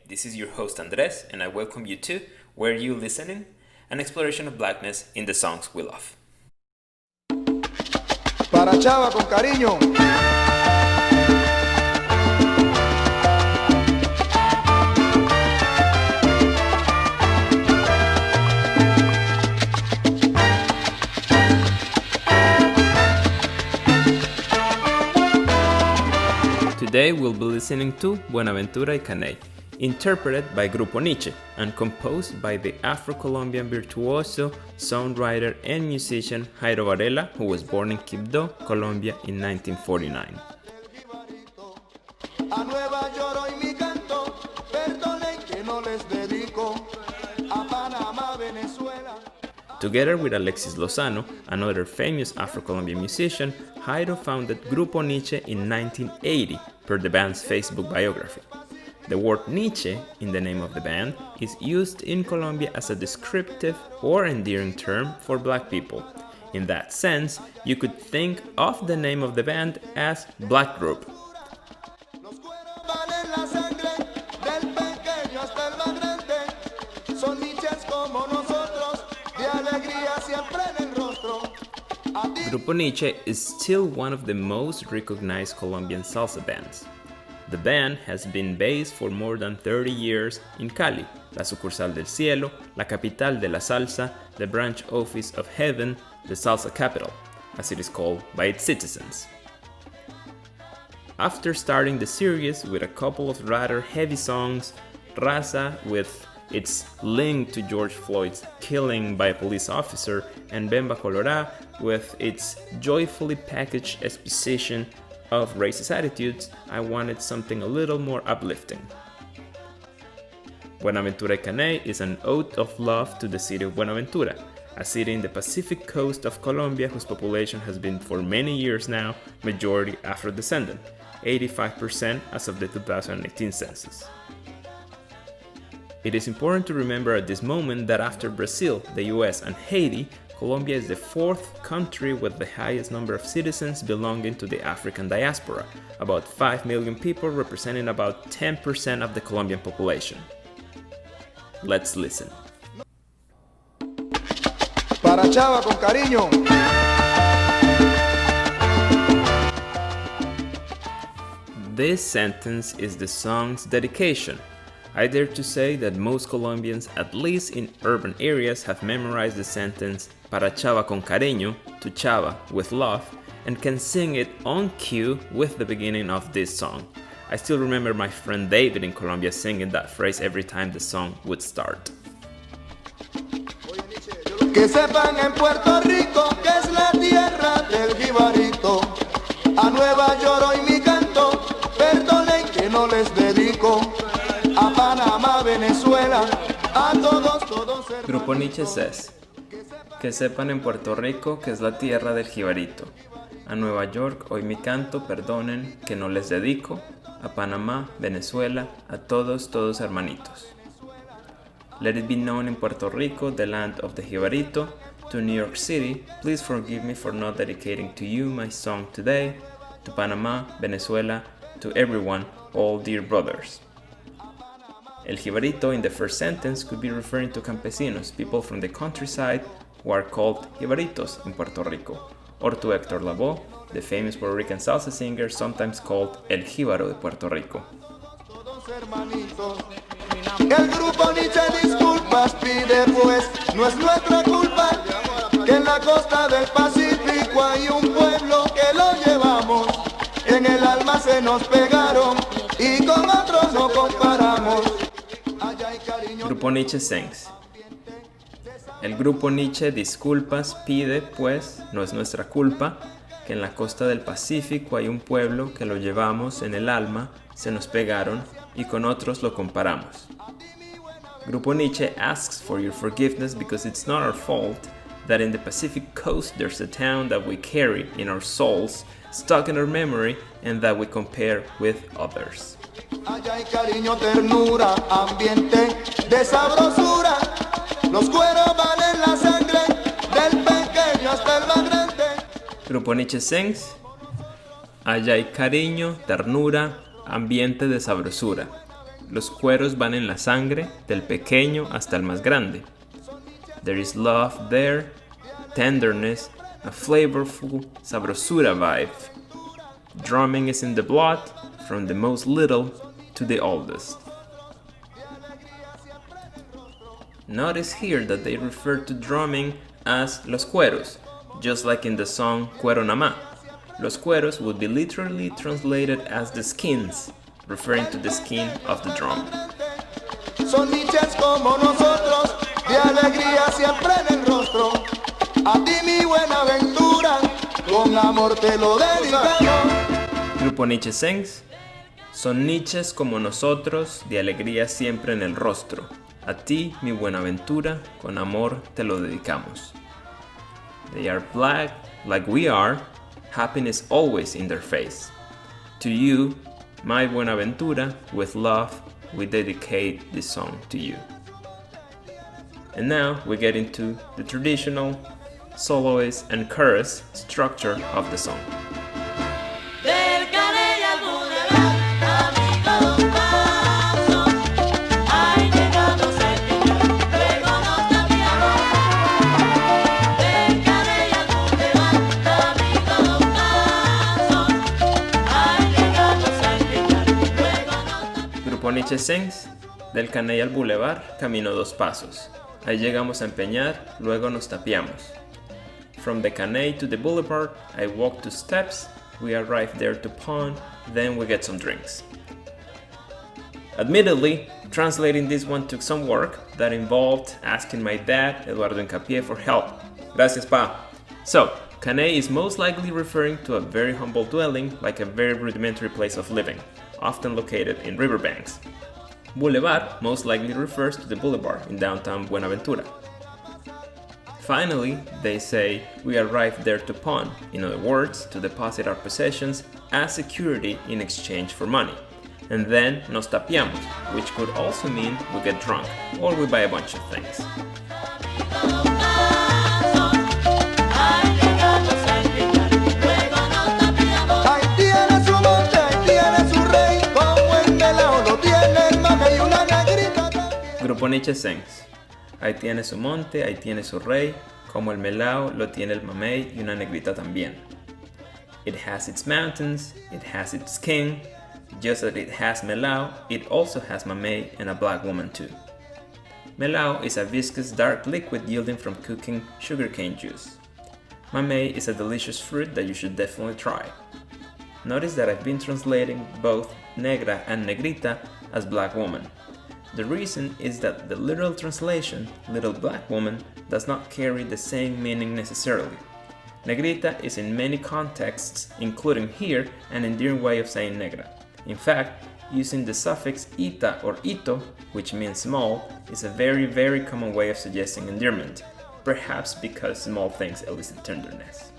This is your host Andres, and I welcome you to Were You Listening? An exploration of blackness in the songs we love. Para Chava con cariño. Today we'll be listening to Buenaventura y Caney, interpreted by Grupo Niche and composed by the Afro-Colombian virtuoso, songwriter, and musician Jairo Varela, who was born in Quibdó, Colombia in 1949. Together with Alexis Lozano, another famous Afro-Colombian musician, Jairo founded Grupo Niche in 1980 per the band's Facebook biography. The word Niche in the name of the band is used in Colombia as a descriptive or endearing term for black people. In that sense, you could think of the name of the band as Black Group. Grupo Niche is still one of the most recognized Colombian salsa bands. The band has been based for more than 30 years in Cali, la sucursal del cielo, la capital de la salsa, the branch office of heaven, the salsa capital, as it is called by its citizens. After starting the series with a couple of rather heavy songs, Raza with its link to George Floyd's killing by a police officer, and Bemba Colorá with its joyfully packaged exposition of racist attitudes, I wanted something a little more uplifting. Buenaventura y Caney is an ode of love to the city of Buenaventura, a city in the Pacific coast of Colombia whose population has been for many years now majority Afro-descendant, 85% as of the 2018 census. It is important to remember at this moment that after Brazil, the US, and Haiti, Colombia is the fourth country with the highest number of citizens belonging to the African diaspora, about 5 million people representing about 10% of the Colombian population. Let's listen. Para Chava con cariño. This sentence is the song's dedication. I dare to say that most Colombians, at least in urban areas, have memorized the sentence Para Chava con cariño, to Chava with love, and can sing it on cue with the beginning of this song. I still remember my friend David in Colombia singing that phrase every time the song would start. Que sepan en Puerto Rico que es la tierra del jibarito. A Nueva York hoy mi canto, perdonen que no les dedico. A Panamá, Venezuela, a todos Grupo Niche says, que sepan en Puerto Rico que es la tierra del jibarito. A Nueva York hoy mi canto, perdonen que no les dedico. A Panamá, Venezuela, a todos hermanitos. Let it be known in Puerto Rico, the land of the jibarito. To New York City, please forgive me for not dedicating to you my song today. To Panamá, Venezuela, to everyone, all dear brothers. El jibarito in the first sentence could be referring to campesinos, people from the countryside who are called jibaritos in Puerto Rico, or to Héctor Lavoe, the famous Puerto Rican salsa singer sometimes called El Jíbaro de Puerto Rico. El grupo Niche disculpas pide pues, no es nuestra culpa que en la costa del Pacífico hay un pueblo que lo llevamos, en el alma se nos pegaron y con otros no comparamos. Grupo Niche sings. El Grupo Niche disculpas pide pues, no es nuestra culpa que en la costa del Pacífico hay un pueblo que lo llevamos en el alma, se nos pegaron y con otros lo comparamos. Grupo Niche asks for your forgiveness because it's not our fault that in the Pacific coast there's a town that we carry in our souls, stuck in our memory, and that we compare with others. Allá hay cariño, ternura, ambiente de sabrosura. Los cueros valen la sangre del pequeño hasta el más grande. Grupo Niche sings. Allá hay cariño, ternura, ambiente de sabrosura. los cueros van en la sangre, del pequeño hasta el más grande. There is love there, tenderness, a flavorful sabrosura vibe. Drumming is in the blood, from the most little to the oldest. Notice here that they refer to drumming as los cueros, just like in the song Cuero Namá. Los cueros would be literally translated as the skins, referring to the skin of the drum. Son niches como nosotros, de alegría siempre en el rostro. A ti mi Buenaventura, con amor te lo dedicamos. Grupo Niche sings. Son niches como nosotros, de alegría siempre en el rostro. A ti, mi Buenaventura, con amor te lo dedicamos. They are black, like we are, happiness always in their face. To you, my Buenaventura, with love, we dedicate this song to you. And now we get into the traditional soloist and chorus structure of the song. Grupo Niche sings. Del Caney al Boulevard camino 2 pasos. Ahí llegamos a empeñar, luego nos tapiamos. From the Caney to the Boulevard, I walk 2 steps. We arrive there to pawn, then we get some drinks. Admittedly, translating this one took some work that involved asking my dad, Eduardo Hincapié, for help. Gracias, pa. So, Caney is most likely referring to a very humble dwelling, like a very rudimentary place of living, often located in riverbanks. Boulevard most likely refers to the boulevard in downtown Buenaventura. Finally, they say we arrived there to pawn, in other words, to deposit our possessions as security in exchange for money. And then nos tapiamos, which could also mean we get drunk, or we buy a bunch of things. Grupo Niche sings. Ahí tiene su monte, ahí tiene su rey, como el melao lo tiene el mamey y una negrita también. It has its mountains, it has its king, just as it has melao, it also has mamey and a black woman too. Melao is a viscous dark liquid yielding from cooking sugarcane juice. Mamey is a delicious fruit that you should definitely try. Notice that I've been translating both negra and negrita as black woman. The reason is that the literal translation, little black woman, does not carry the same meaning necessarily. Negrita is in many contexts, including here, an endearing way of saying negra. In fact, using the suffix ita or ito, which means small, is a very common way of suggesting endearment, perhaps because small things elicit tenderness.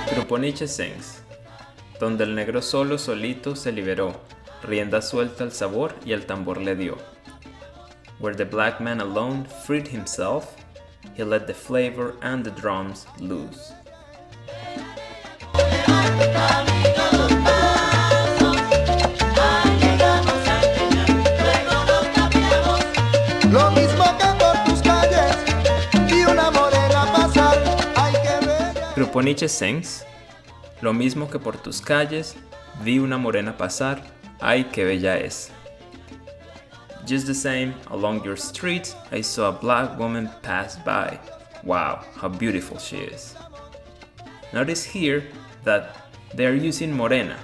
Grupo Niche sings. Donde el negro solo solito se liberó, rienda suelta al sabor y el tambor le dio. Where the black man alone freed himself, he let the flavor and the drums loose. Lo mismo que por tus calles y una morena pasar, ay que bella. Grupo Niche sings. Lo mismo que por tus calles, vi una morena pasar, ay que bella es. Just the same, along your street, I saw a black woman pass by. Wow, how beautiful she is. Notice here that they are using morena,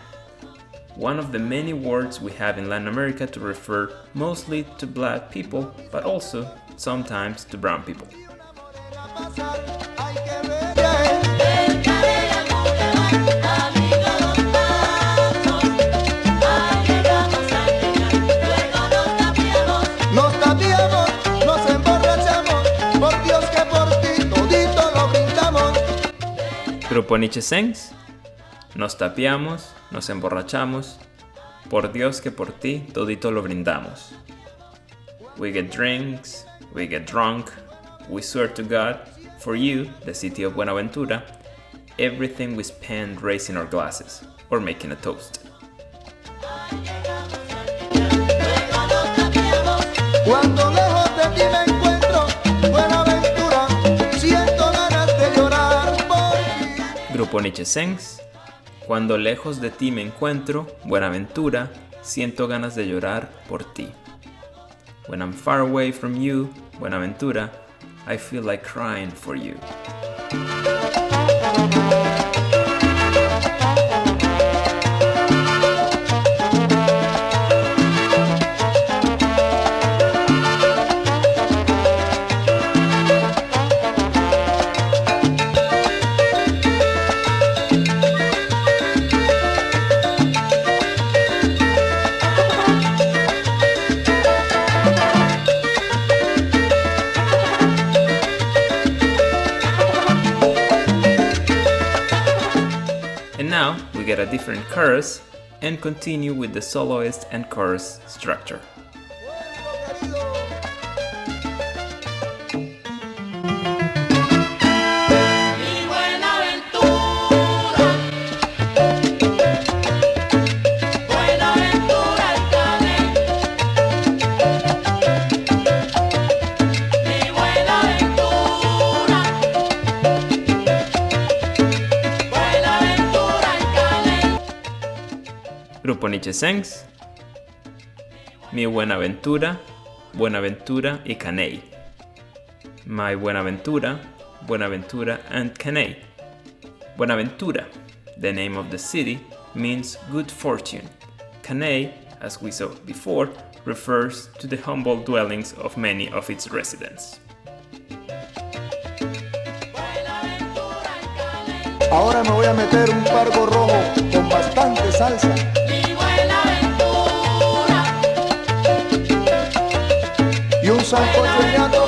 one of the many words we have in Latin America to refer mostly to black people, but also sometimes to brown people. Grupo Niche sings. Nos tapiamos, nos emborrachamos. Por Dios que por ti todito lo brindamos. We get drinks, we get drunk, we swear to God, for you, the city of Buenaventura, everything we spend raising our glasses or making a toast. Cuando lejos de ti me encuentro, Buenaventura, siento ganas de llorar por ti. Grupo Niche sings. Cuando lejos de ti me encuentro, Buenaventura, siento ganas de llorar por ti. When I'm far away from you, Buenaventura, I feel like crying for you. Now we get a different chorus and continue with the soloist and chorus structure. Grupo Niche sings. Mi Buenaventura, Buenaventura y Caney. My Buenaventura, Buenaventura and Caney. Buenaventura, the name of the city, means good fortune. Caney, as we saw before, refers to the humble dwellings of many of its residents. Ahora me voy a meter un pargo rojo con bastante salsa. Y un sancocho de ñato.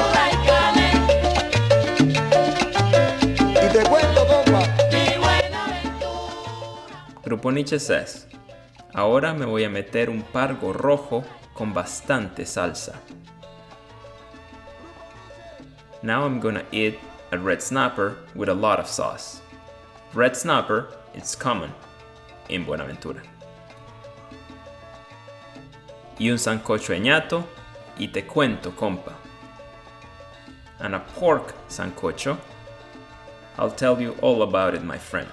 Y te cuento, compa. Grupo Niche says, ahora me voy a meter un pargo rojo con bastante salsa. Now I'm gonna eat a red snapper with a lot of sauce. Red snapper is common in Buenaventura. Y un sancocho de ñato, y te cuento, compa. And a pork sancocho, I'll tell you all about it, my friend.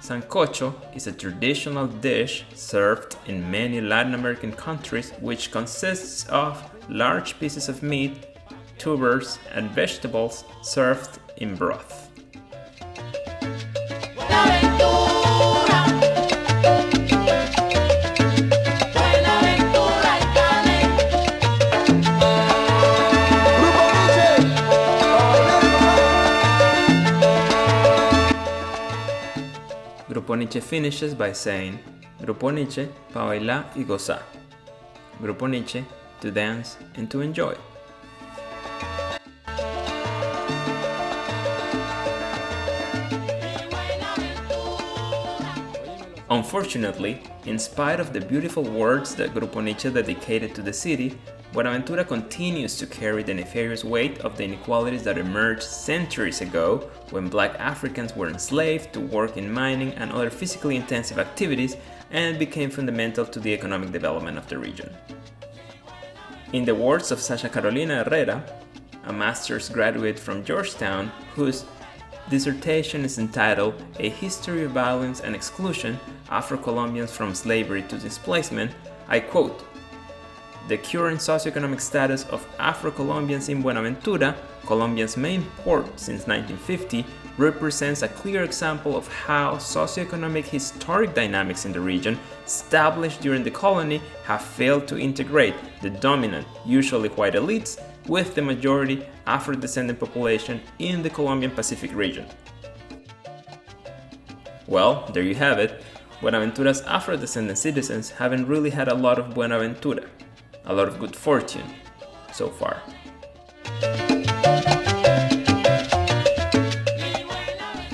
Sancocho is a traditional dish served in many Latin American countries which consists of large pieces of meat, tubers, and vegetables served in broth. Grupo Niche finishes by saying, Grupo Niche pa bailar y gozar. Grupo Niche to dance and to enjoy. Unfortunately, in spite of the beautiful words that Grupo Niche dedicated to the city, Buenaventura continues to carry the nefarious weight of the inequalities that emerged centuries ago when Black Africans were enslaved to work in mining and other physically intensive activities and became fundamental to the economic development of the region. In the words of Sasha Carolina Herrera, a master's graduate from Georgetown whose dissertation is entitled A History of Violence and Exclusion, Afro-Colombians from Slavery to Displacement, I quote, "The current socioeconomic status of Afro-Colombians in Buenaventura, Colombia's main port since 1950, represents a clear example of how socioeconomic historic dynamics in the region, established during the colony, have failed to integrate the dominant, usually white elites, with the majority Afro-descendant population in the Colombian Pacific region." Well, there you have it. Buenaventura's Afro-descendant citizens haven't really had a lot of Buenaventura, a lot of good fortune so far.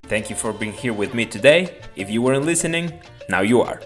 Thank you for being here with me today. If you weren't listening, now you are.